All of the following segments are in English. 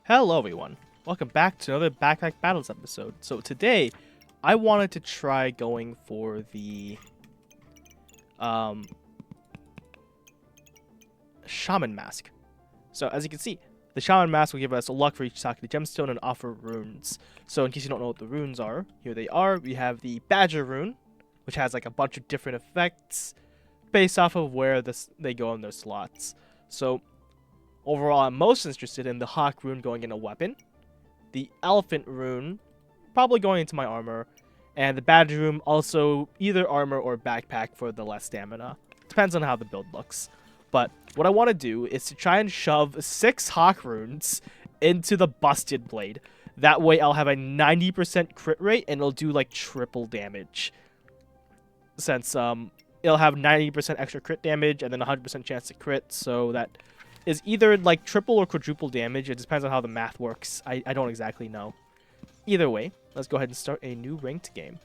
Hello everyone, welcome back to another Backpack Battles episode. So today, I wanted to try going for the Shaman mask. So as you can see, the Shaman mask will give us a luck for each Sakura gemstone and offer runes. So in case you don't know what the runes are, here they are. We have the Badger rune, which has like a bunch of different effects based off of where they go in their slots. So overall, I'm most interested in the Hawk rune going in a weapon, the Elephant rune probably going into my armor, and the Badger rune also either armor or backpack for the less stamina. Depends on how the build looks. But what I want to do is to try and shove 6 Hawk runes into the Busted Blade. That way I'll have a 90% crit rate and it'll do like triple damage. Since it'll have 90% extra crit damage and then 100% chance to crit, so that is either like triple or quadruple damage. It depends on how the math works. I don't exactly know. Either way, let's go ahead and start a new ranked game.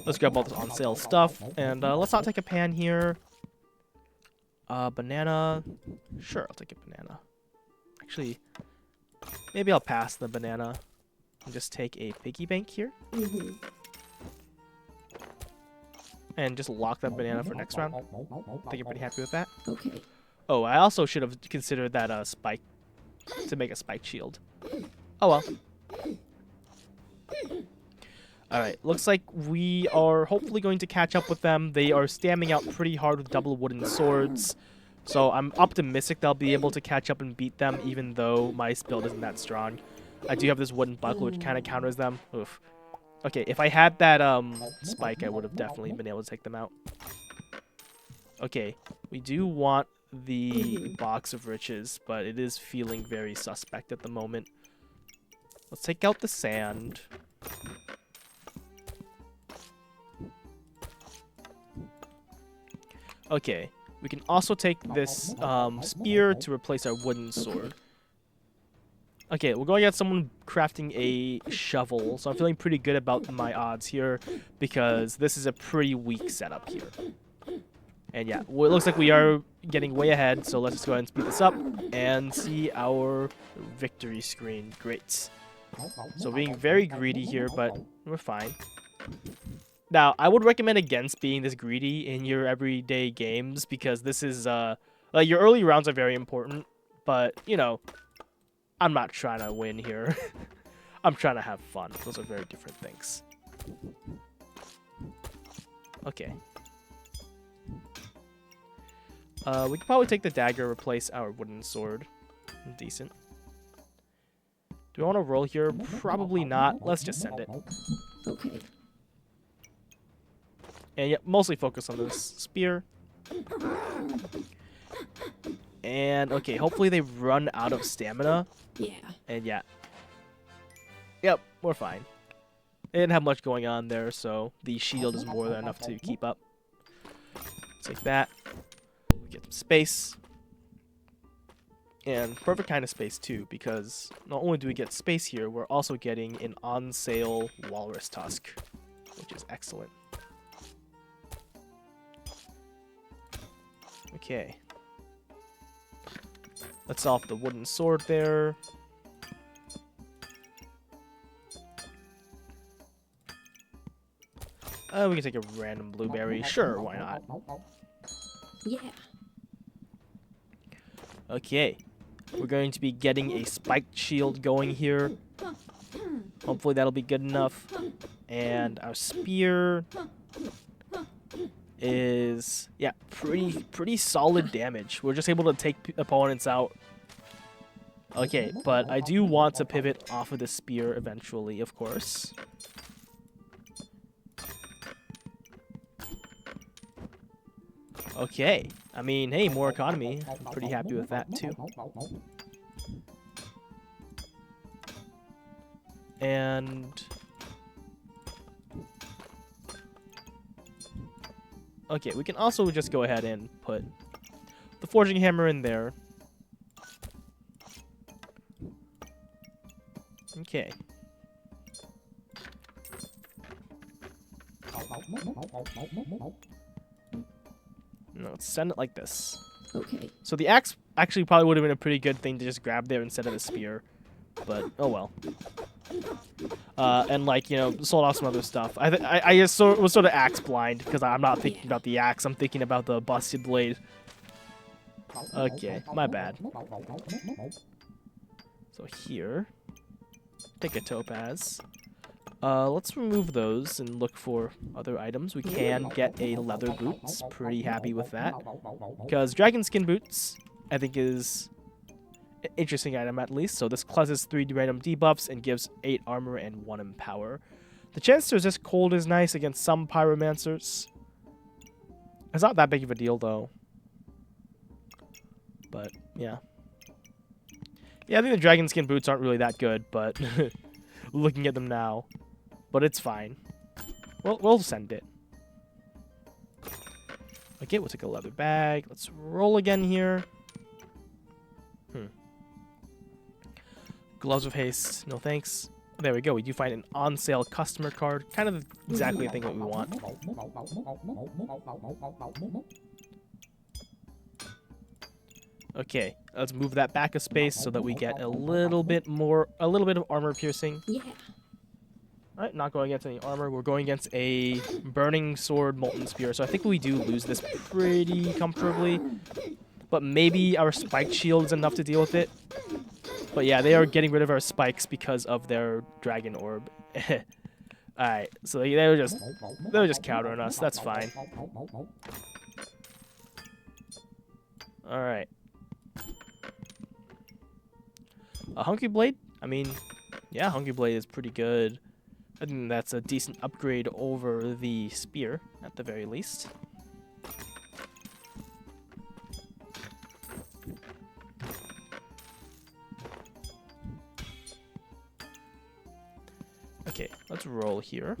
Let's grab all this on sale stuff, and let's not take a pan here. Banana. Sure, I'll take a banana. Actually, maybe I'll pass the banana and just take a piggy bank here. And just lock that banana for next round. I think you're pretty happy with that. Okay. Oh, I also should have considered that spike to make a spike shield. Oh well. Alright, looks like we are hopefully going to catch up with them. They are stamming out pretty hard with double wooden swords. So I'm optimistic they'll be able to catch up and beat them, even though my build isn't that strong. I do have this wooden buckle, which kind of counters them. Oof. Okay, if I had that spike, I would have definitely been able to take them out. Okay, we do want the box of riches, but it is feeling very suspect at the moment. Let's take out the sand. Okay, we can also take this spear to replace our wooden sword. Okay, we're going to get someone crafting a shovel, so I'm feeling pretty good about my odds here, because this is a pretty weak setup here. And yeah, well, it looks like we are getting way ahead, so let's just go ahead and speed this up and see our victory screen. Great. So being very greedy here, but we're fine. Now, I would recommend against being this greedy in your everyday games, because this is, like, your early rounds are very important, but, you know, I'm not trying to win here. I'm trying to have fun. Those are very different things. Okay. We could probably take the dagger, replace our wooden sword. Decent. Do we want to roll here? Probably not. Let's just send it. Okay. And yeah, mostly focus on this spear. And okay, hopefully they run out of stamina. Yeah. And yeah. Yep, we're fine. They didn't have much going on there, so the shield is more than enough to keep up. Take that. Get some space. And perfect kind of space too, because not only do we get space here, we're also getting an on sale walrus tusk, which is excellent. Okay. Let's off the wooden sword there. We can take a random blueberry. Sure, why not? Yeah. Okay. We're going to be getting a spiked shield going here. Hopefully that'll be good enough. And our spear is, yeah, pretty solid damage. We're just able to take opponents out. Okay, but I do want to pivot off of the spear eventually, of course. Okay, I mean, hey, more economy. I'm pretty happy with that too. And okay, we can also just go ahead and put the forging hammer in there. Okay. No, let's send it like this. Okay. So the axe actually probably would have been a pretty good thing to just grab there instead of the spear. But, oh well. And like, you know, sold off some other stuff. I just was sort of axe blind because I'm not thinking about the axe. I'm thinking about the busted blade. Okay, my bad. So here, take a topaz. Let's remove those and look for other items. We can get a leather boots. Pretty happy with that. Because dragon skin boots, I think, is an interesting item at least. So this causes 3 random debuffs and gives 8 armor and 1 empower. The chance to resist cold is nice against some pyromancers. It's not that big of a deal though. But yeah. Yeah, I think the dragon skin boots aren't really that good, but looking at them now. But it's fine. We'll send it. Okay, we'll take a leather bag. Let's roll again here. Gloves of haste. No thanks. There we go. We do find an on-sale customer card. Kind of exactly the thing that we want. Okay, let's move that back a space so that we get a little bit of armor piercing. Yeah. Alright, not going against any armor. We're going against a burning sword, molten spear. So I think we do lose this pretty comfortably. But maybe our spiked shield is enough to deal with it. But yeah, they are getting rid of our spikes because of their dragon orb. Alright, so they were just countering us. That's fine. Alright. A Hungry Blade? I mean, yeah, Hungry Blade is pretty good. I think that's a decent upgrade over the spear, at the very least. Okay, let's roll here.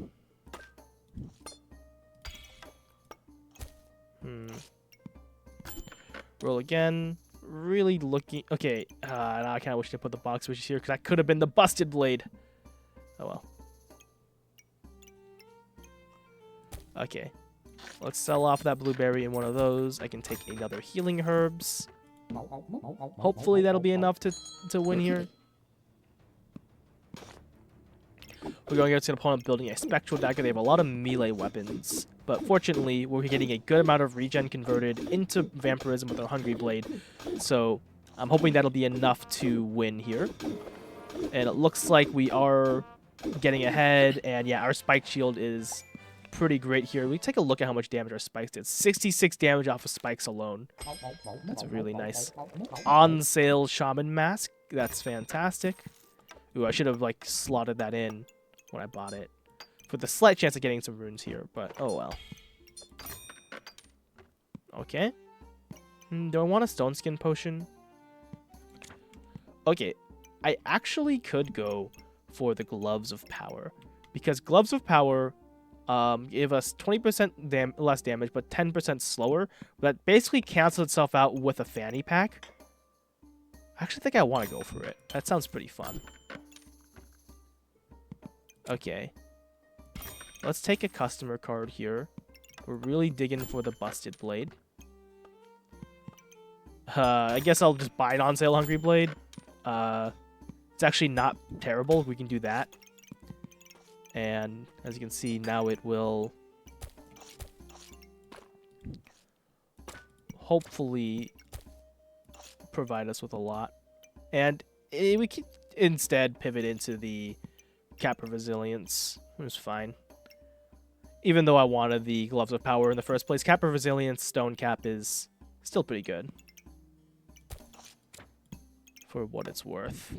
Roll again. Really looking... Okay, now I kind of wish to put the box switches here, because that could have been the busted blade. Oh well. Okay. Let's sell off that blueberry in one of those. I can take another healing herbs. Hopefully that'll be enough to win here. We're going against an opponent building a spectral dagger. They have a lot of melee weapons. But fortunately, we're getting a good amount of regen converted into vampirism with our Hungry Blade. So I'm hoping that'll be enough to win here. And it looks like we are getting ahead. And yeah, our spike shield is pretty great here. We take a look at how much damage our spikes did. 66 damage off of spikes alone. That's really nice. On sale Shaman mask. That's fantastic. Ooh, I should have like slotted that in when I bought it. With a slight chance of getting some runes here, but oh well. Okay. Do I want a stone skin potion? Okay, I actually could go for the gloves of power. Because gloves of power give us 20% less damage, but 10% slower. That basically cancels itself out with a fanny pack. I actually think I want to go for it. That sounds pretty fun. Okay. Let's take a customer card here. We're really digging for the busted blade. I guess I'll just buy an on sale Hungry Blade. It's actually not terrible. We can do that. And as you can see, now it will hopefully provide us with a lot. And we can instead pivot into the Cap of Resilience. It was fine. Even though I wanted the Gloves of Power in the first place, Cap of Resilience Stone Cap is still pretty good. For what it's worth.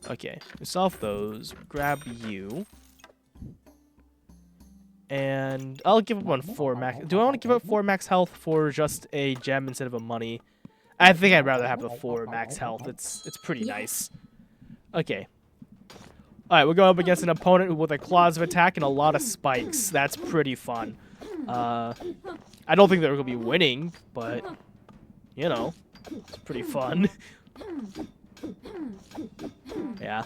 Okay, we solve those. Grab you. And I'll give up on 4 max. Do I want to give up 4 max health for just a gem instead of a money? I think I'd rather have the 4 max health. It's pretty nice. Okay. Alright, we're going up against an opponent with a claws of attack and a lot of spikes. That's pretty fun. I don't think they're going to be winning, but, you know, it's pretty fun. Yeah.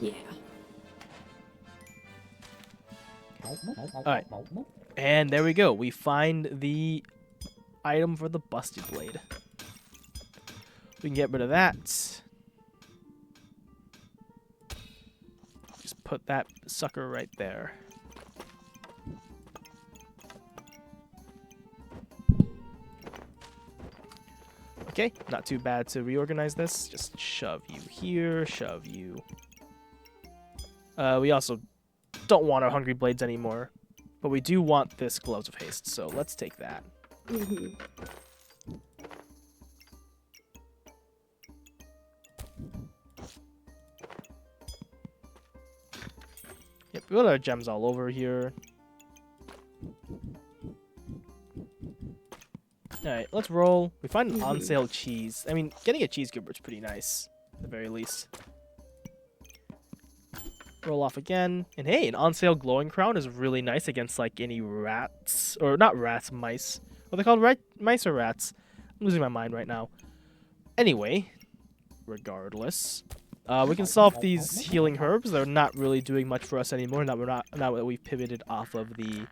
Yeah. Alright. And there we go. We find the item for the busted blade. We can get rid of that. Just put that sucker right there. Okay, not too bad to reorganize this. Just shove you here, shove you. We also don't want our hungry blades anymore, but we do want this gloves of haste, so let's take that. Yep, we got our gems all over here. Alright, let's roll. We find an on sale cheese. I mean, getting a cheese goober is pretty nice, at the very least. Roll off again. And hey, an on sale glowing crown is really nice against like any rats. Or not rats, mice. What are they called? Mice or rats? I'm losing my mind right now. Anyway, regardless. We can solve these healing herbs. They're not really doing much for us anymore now that we've pivoted off of the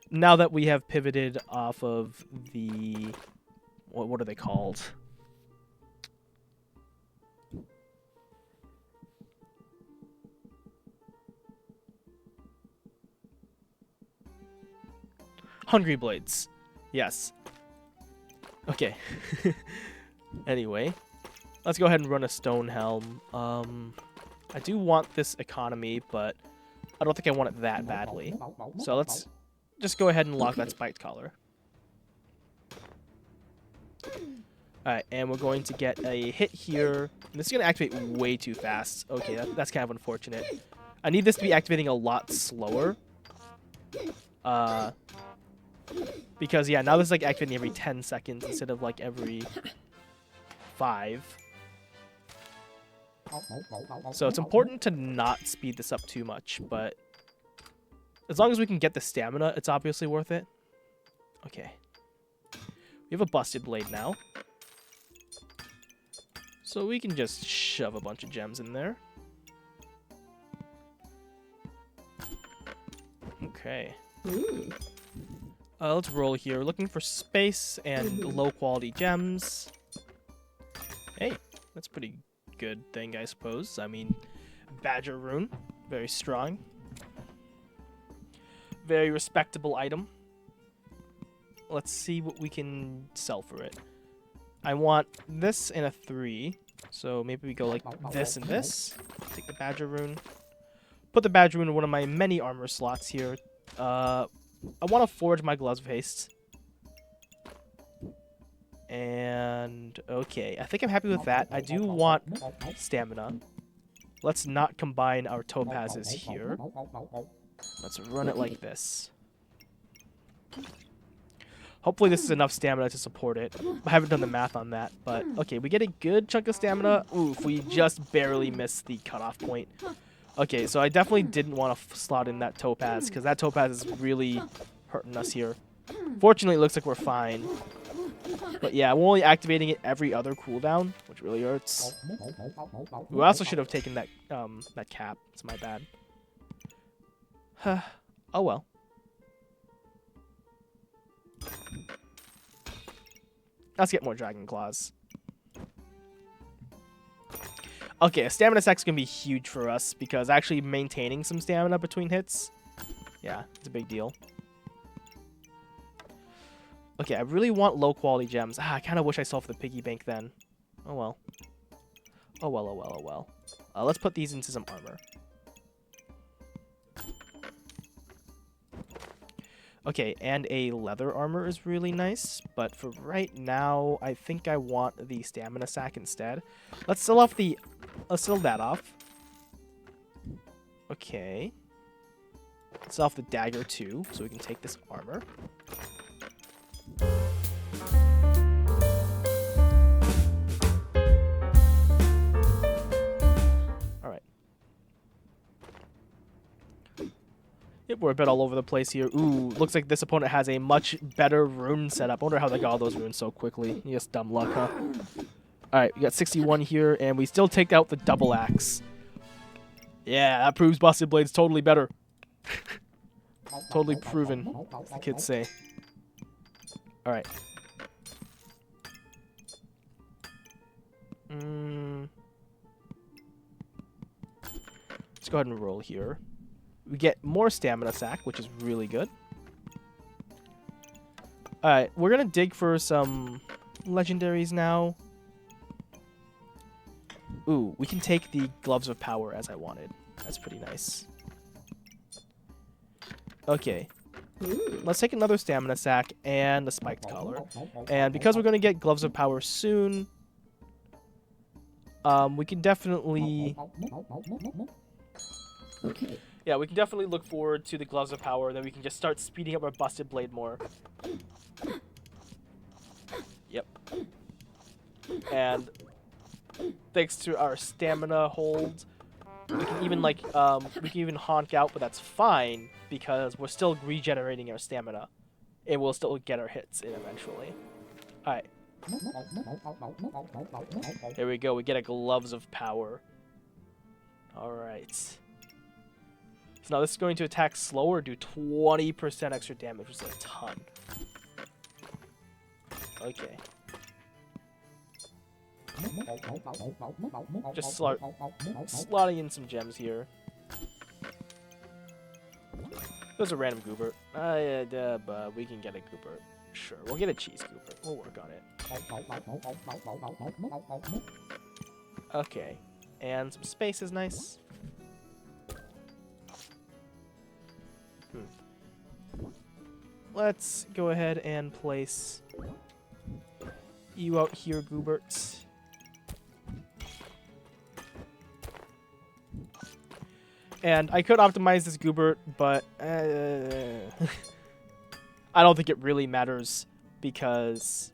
now that we have pivoted off of the what are they called? Hungry blades. Yes. Okay. Anyway, let's go ahead and run a stone helm. I do want this economy, but I don't think I want it that badly. So let's just go ahead and lock that spiked collar. Alright, and we're going to get a hit here. And this is going to activate way too fast. Okay, that's kind of unfortunate. I need this to be activating a lot slower. Because, yeah, now this is like activating every 10 seconds instead of like every 5. So it's important to not speed this up too much, but as long as we can get the stamina, it's obviously worth it. Okay. We have a busted blade now. So we can just shove a bunch of gems in there. Okay. Let's roll here. Looking for space and low quality gems. Hey, that's a pretty good thing, I suppose. I mean, Badger Rune, very strong. Very respectable item. Let's see what we can sell for it. I want this and a 3. So maybe we go like this and this. Take the Badger Rune. Put the Badger Rune in one of my many armor slots here. I want to forge my gloves of haste. And okay, I think I'm happy with that. I do want stamina. Let's not combine our topazes here. Let's run it like this. Hopefully this is enough stamina to support it. I haven't done the math on that, but okay, we get a good chunk of stamina. Oof, we just barely missed the cutoff point. Okay, so I definitely didn't want to slot in that topaz, because that topaz is really hurting us here. Fortunately, it looks like we're fine. But yeah, we're only activating it every other cooldown, which really hurts. We also should have taken that that cap. It's my bad. Oh well. Let's get more dragon claws. Okay, a stamina stack is going to be huge for us, because actually maintaining some stamina between hits, yeah, it's a big deal. Okay, I really want low-quality gems. I kind of wish I solved the piggy bank then. Oh well. Oh well, oh well, oh well. Let's put these into some armor. Okay, and a leather armor is really nice, but for right now, I think I want the stamina sack instead. Let's sell that off. Okay. Let's sell off the dagger too, so we can take this armor. Alright. Yep, we're a bit all over the place here. Ooh, looks like this opponent has a much better rune setup. I wonder how they got all those runes so quickly. Yes, dumb luck, huh? Alright, we got 61 here, and we still take out the double axe. Yeah, that proves Busted Blade's totally better. Totally proven, as the kids say. Alright. Let's go ahead and roll here. We get more stamina sack, which is really good. Alright, we're gonna dig for some legendaries now. Ooh, we can take the Gloves of Power as I wanted. That's pretty nice. Okay. Let's take another stamina sack and a spiked collar. And because we're going to get Gloves of Power soon, we can definitely... Okay. Yeah, we can definitely look forward to the Gloves of Power. Then we can just start speeding up our Busted Blade more. Yep. And thanks to our stamina hold, we can even we can even honk out, but that's fine because we're still regenerating our stamina. And we'll still get our hits in eventually. Alright. There we go, we get a Gloves of Power. Alright. So now this is going to attack slower, do 20% extra damage, which is a ton. Okay. Just slotting in some gems here. There's a random goober. But we can get a goober. Sure, we'll get a cheese goober. We'll work on it. Okay. And some space is nice. Let's go ahead and place you out here, Goobert. And I could optimize this Goobert, but I don't think it really matters because,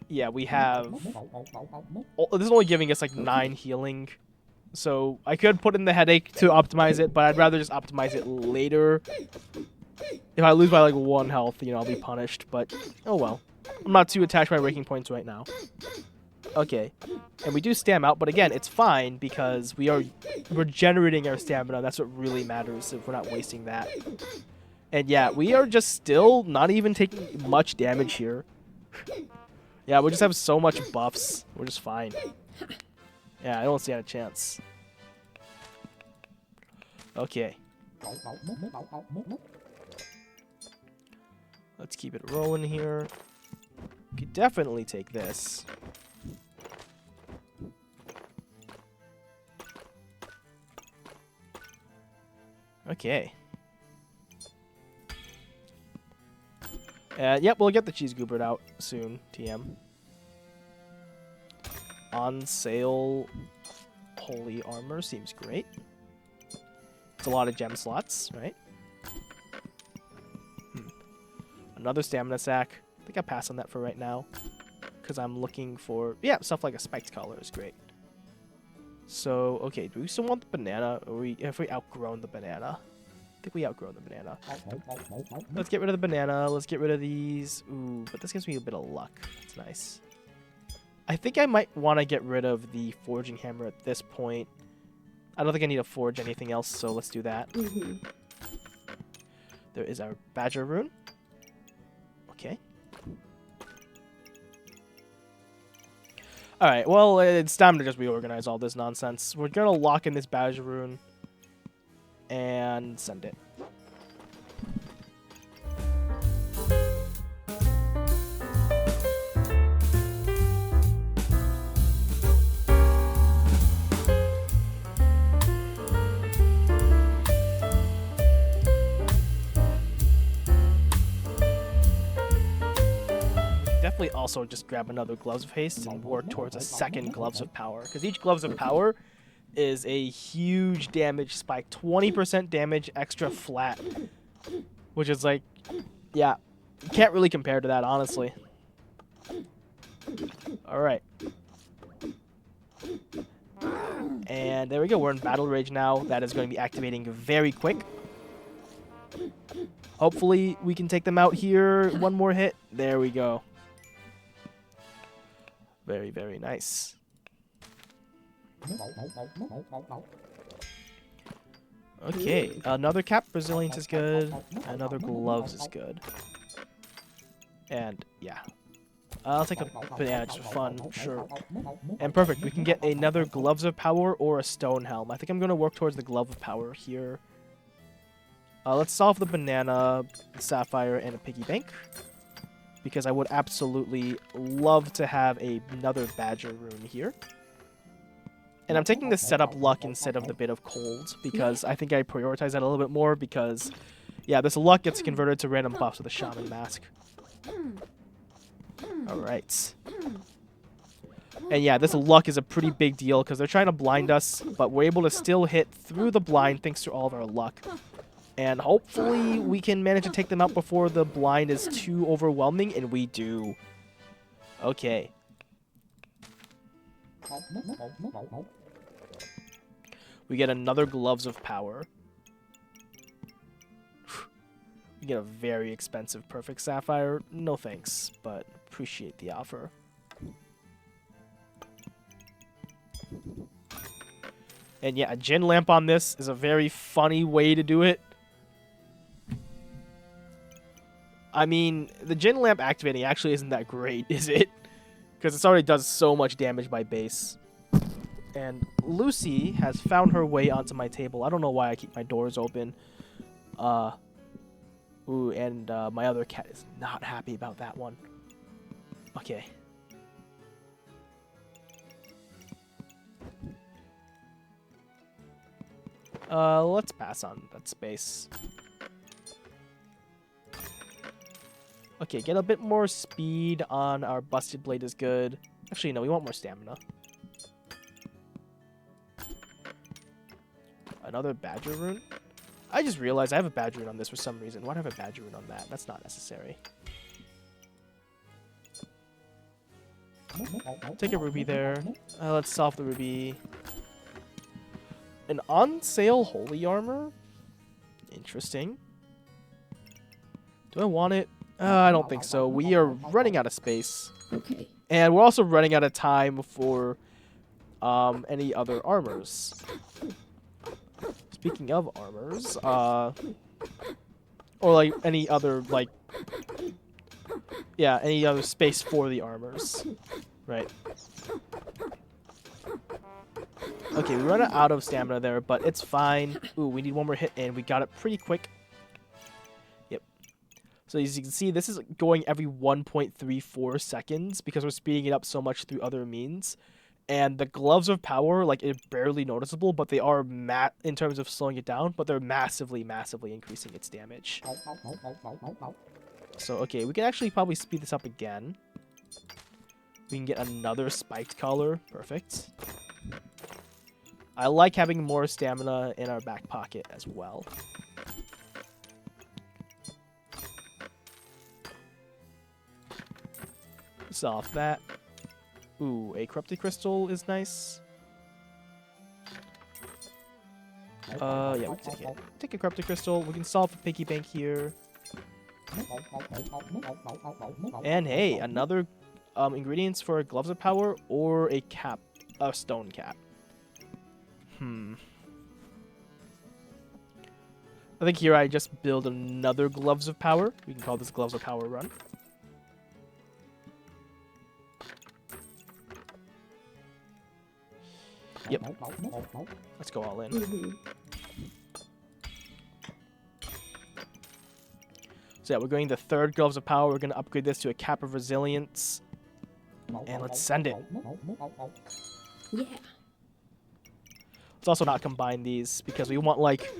yeah, we have... This is only giving us like 9 healing. So I could put in the headache to optimize it, but I'd rather just optimize it later. If I lose by like 1 health, you know, I'll be punished, but oh well. I'm not too attached by breaking points right now. Okay. And we do stam out, but again, it's fine because we are regenerating our stamina. That's what really matters if we're not wasting that. And yeah, we are just still not even taking much damage here. Yeah, we just have so much buffs. We're just fine. Yeah, I don't see a chance. Okay. Let's keep it rolling here. We could definitely take this. Okay. Yep, we'll get the cheese goobert out soon, TM. On sale holy armor seems great. It's a lot of gem slots, right? Another stamina sack. I think I'll pass on that for right now. Because I'm looking for... Yeah, stuff like a spiked collar is great. So, okay, do we still want the banana? Or have we outgrown the banana? I think we outgrown the banana. Let's get rid of the banana. Let's get rid of these. Ooh, but this gives me a bit of luck. That's nice. I think I might want to get rid of the forging hammer at this point. I don't think I need to forge anything else, so let's do that. There is our badger rune. Okay. Alright, well, it's time to just reorganize all this nonsense. We're going to lock in this badger rune and send it. Definitely also just grab another Gloves of Haste and work towards a second Gloves of Power, because each Gloves of Power is a huge damage spike, 20% damage extra flat, which is like, yeah, can't really compare to that, honestly. Alright. And there we go, we're in Battle Rage now. That is going to be activating very quick. Hopefully we can take them out here. One more hit. There we go. Very, very nice. Okay, another cap resilience is good. Another gloves is good. And yeah, I'll take a banana just for fun, sure. And perfect, we can get another gloves of power or a stone helm. I think I'm gonna work towards the glove of power here. Let's solve the banana, sapphire, and a piggy bank, because I would absolutely love to have another badger rune here. And I'm taking the setup luck instead of the bit of cold, because I think I prioritize that a little bit more, because, yeah, this luck gets converted to random buffs with the Shaman mask. Alright. And yeah, this luck is a pretty big deal, because they're trying to blind us, but we're able to still hit through the blind thanks to all of our luck. And hopefully we can manage to take them out before the blind is too overwhelming, and we do. Okay. We get another gloves of power. We get a very expensive perfect sapphire. No thanks, but appreciate the offer. And yeah, a gin lamp on this is a very funny way to do it. I mean, the gin lamp activating actually isn't that great, is it? Because it already does so much damage by base. And Lucy has found her way onto my table. I don't know why I keep my doors open. Ooh, and my other cat is not happy about that one. Okay. Let's pass on that space. Okay, get a bit more speed on our busted blade is good. Actually, no, we want more stamina. Another badger rune? I just realized I have a badger rune on this for some reason. Why do I have a badger rune on that? That's not necessary. Take a ruby there. Let's solve the ruby. An on sale holy armor? Interesting. Do I want it? I don't think so. We are running out of space. Okay. And we're also running out of time for any other armors. Speaking of armors, or like any other, like, yeah, any other space for the armors, right? Okay, we run out of stamina there, but it's fine. Ooh, we need one more hit, and we got it pretty quick. Yep. So as you can see, this is going every 1.34 seconds because we're speeding it up so much through other means. And the gloves of power, like, it's barely noticeable, but they are in terms of slowing it down, but they're massively, massively increasing its damage. So, okay, we can actually probably speed this up again. We can get another spiked collar. Perfect. I like having more stamina in our back pocket as well. Solve that. Ooh, a corrupted crystal is nice. Yeah, we can take it. Take a corrupted crystal. We can solve the piggy bank here. And hey, another ingredients for gloves of power or a cap, a stone cap. I think here I just build another gloves of power. We can call this gloves of power run. Yep. Let's go all in. So yeah, we're going the third gloves of power. We're going to upgrade this to a cap of resilience. And let's send it. Yeah. Let's also not combine these because we want, like,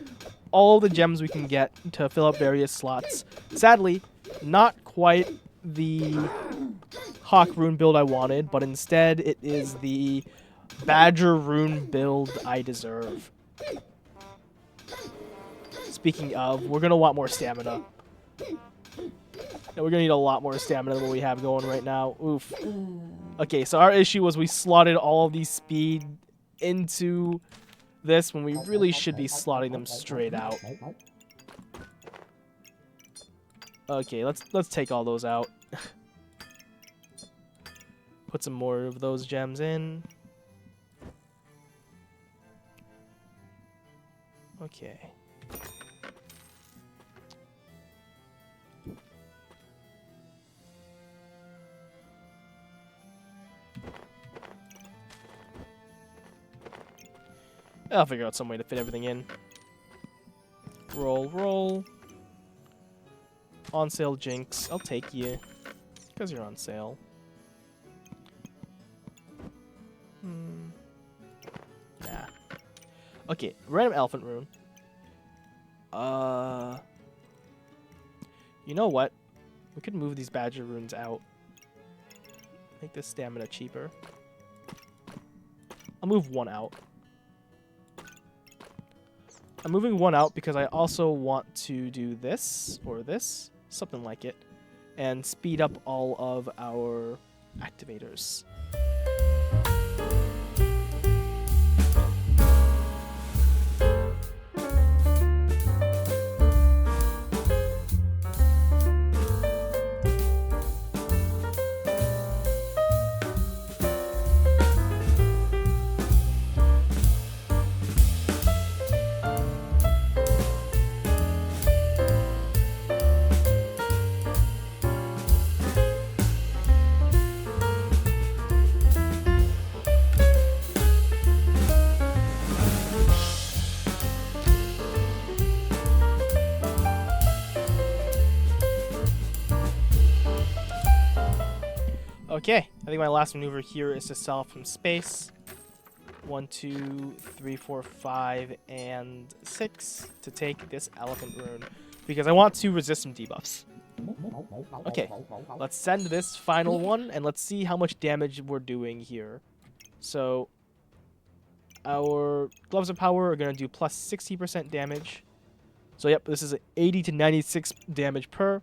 all the gems we can get to fill up various slots. Sadly, not quite the Hawk rune build I wanted, but instead it is the Badger rune build I deserve. Speaking of, we're going to want more stamina. And we're going to need a lot more stamina than what we have going right now. Oof. Okay, so our issue was we slotted all of these speed into this when we really should be slotting them straight out. Okay, let's take all those out. Put some more of those gems in. Okay. I'll figure out some way to fit everything in. Roll, roll. On sale, Jinx. I'll take you. Because you're on sale. Nah. Okay, random elephant rune. You know what? We could move these badger runes out. Make this stamina cheaper. I'll move one out. I'm moving one out because I also want to do this, or this, something like it, and speed up all of our activators. Okay, I think my last maneuver here is to sell from space. 1, 2, 3, 4, 5, and 6 to take this elephant rune because I want to resist some debuffs. Okay, let's send this final one and let's see how much damage we're doing here. So, our gloves of power are going to do plus 60% damage. So, yep, this is 80 to 96 damage per.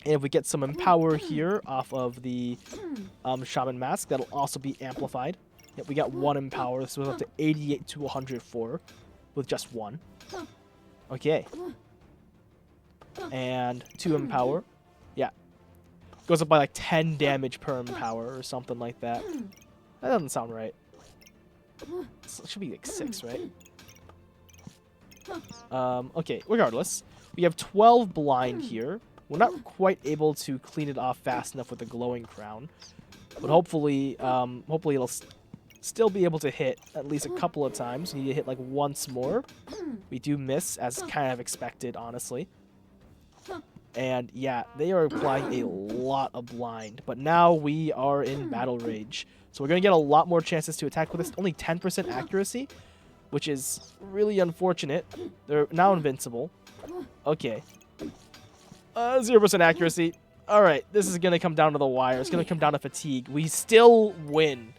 And if we get some empower here off of the Shaman mask, that'll also be amplified. Yep, we got 1 empower, so we're up to 88 to 104 with just 1. Okay. And 2 empower. Yeah. Goes up by like 10 damage per empower or something like that. That doesn't sound right. It should be like 6, right? Okay, regardless. We have 12 blind here. We're not quite able to clean it off fast enough with the glowing crown, but hopefully it'll still be able to hit at least a couple of times. We need to hit like once more. We do miss, as kind of expected, honestly. And yeah, they are applying a lot of blind, but now we are in battle rage, so we're gonna get a lot more chances to attack with this. Only 10% accuracy, which is really unfortunate. They're now invincible. Okay. 0% accuracy. Alright, this is going to come down to the wire. It's going to come down to fatigue. We still win.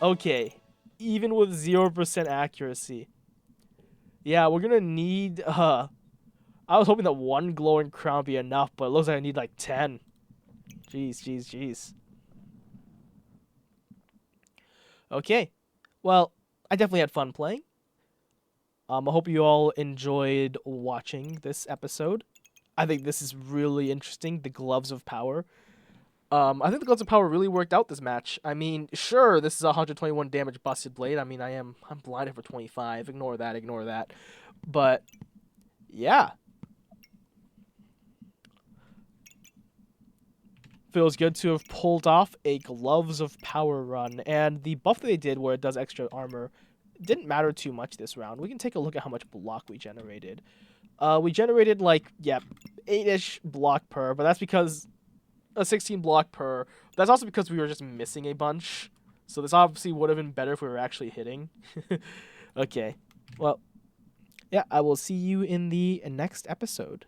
Okay. Even with 0% accuracy. Yeah, we're going to need... I was hoping that 1 glowing crown would be enough, but it looks like I need like 10. Jeez, jeez, jeez. Okay. Well, I definitely had fun playing. I hope you all enjoyed watching this episode. I think this is really interesting, the Gloves of Power. I think the Gloves of Power really worked out this match. I mean, sure, this is a 121 damage busted blade. I mean, I'm blinded for 25. Ignore that, ignore that. But, yeah. Feels good to have pulled off a Gloves of Power run. And the buff that they did where it does extra armor didn't matter too much this round. We can take a look at how much block we generated. We generated, like, yeah, 8-ish block per, but that's because... 16 block per. That's also because we were just missing a bunch. So this obviously would have been better if we were actually hitting. Okay. Well, yeah, I will see you in the next episode.